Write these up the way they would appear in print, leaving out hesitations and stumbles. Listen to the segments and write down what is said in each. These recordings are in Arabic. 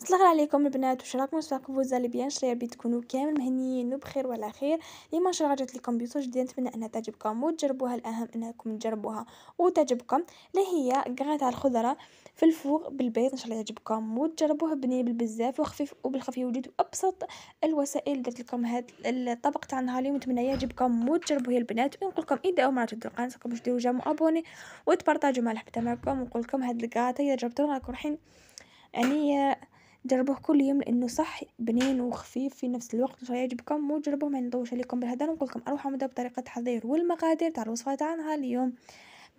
السلام عليكم البنات، واش راكم؟ نشوفكم فوز لي بيان شري ربي تكونوا كامل مهنيين وبخير وعلى خير. اليوم ان شاء الله جات لكم بيوتو جديده، نتمنى انها تعجبكم وتجربوها. الاهم انكم تجربوها وتعجبكم، اللي هي قطع الخضره في الفوق بالبيض. ان شاء الله يعجبكم وتجربوه بنين بزاف وخفيف وبالخفيف. وجدت ابسط الوسائل درت لكم هذا الطبق تاع النهار اليوم، نتمنى يعجبكم وتجربوه يا البنات. ونقول لكم اذا اول مره تبداو القناه باش ديروا جيم ابوني وتبارطاجوا مع الحبه معكم. ونقول لكم هاد الكاطا اذا جربتوه راكم رايحين يعني جربوه كل يوم لانه صح بنين وخفيف في نفس الوقت. ان شاء الله يعجبكم وجربوه. ما نطولش عليكم بالهدر، ونقول لكم اروحوا نبداو بطريقه التحضير والمقادير تاع الوصفه تاعنا اليوم.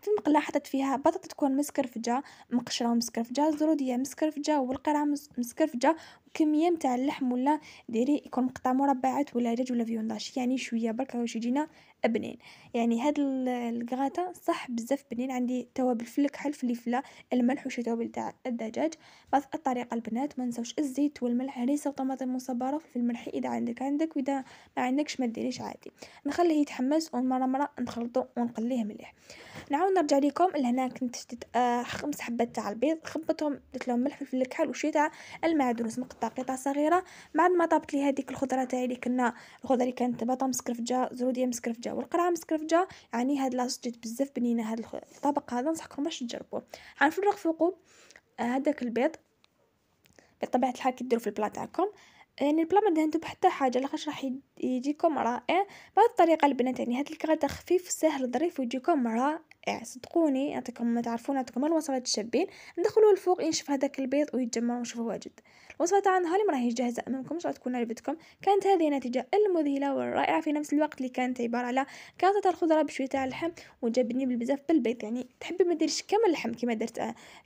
في المقله حطيت فيها بطاطا تكون مسكرفجه، مقشره ومسكرفجه، زروديه مسكرفجه، والقرعه مسكرفجه، وكميه نتاع اللحم ولا ديري يكون مقطع مربعات ولا دجاج ولا فيونداش، يعني شويه برك واش يجينا بنين. يعني هاد الكغاتا صح بزاف بنين. عندي توابل في الكحل في الفلا الملح وشي توابل تاع الدجاج. بس الطريقه البنات ما نساوش الزيت والملح، هريسه وطماطم مصبره في الملح اذا عندك واذا ما عندكش ما ديريش عادي. نخليه يتحمس ومره نخلطه ونقليه مليح. نعاود نرجع لكم لهنا. كنت شديت 5 حبات تاع البيض، خبطهم درت لهم ملح في الكحل وشويه تاع المعدنوس مقطع قطع صغيره. بعد ما طابت لي هذيك الخضره تاعي اللي كنا الخضره اللي كانت بطاطا مسكرفجه، زروديه مسكرفجه، والقرعه مسكرفجه، يعني هاد لاص جات بزاف بنينه. هاد الطبق هذا نصحكم باش تجربوه. حنفرغ فوقه هذاك البيض بطبيعه الحال كي ديروا في البلا تاعكم. يعني البلا ما دهنتو بحتى حاجه لاخاطش راح يجيكم رائع بهذه الطريقه البنات. يعني هذا الكغدا خفيف سهل ظريف ويجيكم رائع صدقوني. يعطيكم ما تعرفون، نعطيكم الوصفات الشابين. ندخلوه الفوق ينشف هذاك البيض ويتجمع ونشوفوا واجد. الوصفه تاع نهار اليوم راهي جاهزه امامكم، ان شاء الله تكون عجبتكم. كانت هذه النتيجه المذهله والرائعه في نفس الوقت، اللي كانت عباره على كانت الخضره بشويه تاع اللحم وجبني بالبزاف بالبيض. يعني تحبي ما ديريش كامل اللحم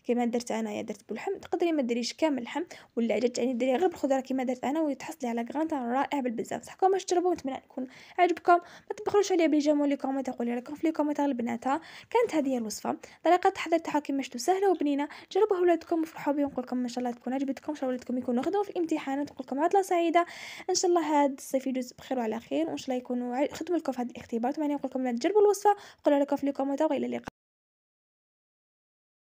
كما درت انايا، درت باللحم. تقدري ما ديريش كامل اللحم ولا جات يعني ديري غير بالخضره كما درت انا وتحصلي على كغانتا رائع بالبزاف. نصحكم باش تجربوه، نتمنى يكون عجبكم. ما تبخلوش عليا بلي لي كومنت تقولي راكم في لي كومنت البنات. كانت هذه هي الوصفه، طريقه التحضير تاعها كما شفتوا سهله وبنينه. جربوها ولادكم وفرحوا بهم. نقول لكم ان شاء الله تكون عجبتكم، ان شاء الله ولادكم يكونوا خدموا في الامتحانات. نقول لكم عطله سعيده ان شاء الله. هذا الصيف يجوز بخير وعلى خير، وان شاء الله يكونوا خدموا لكم في هذه الاختبارات. يعني نقول لكم تجربوا الوصفه، قولوا لكم في لي كومنت. والى اللقاء.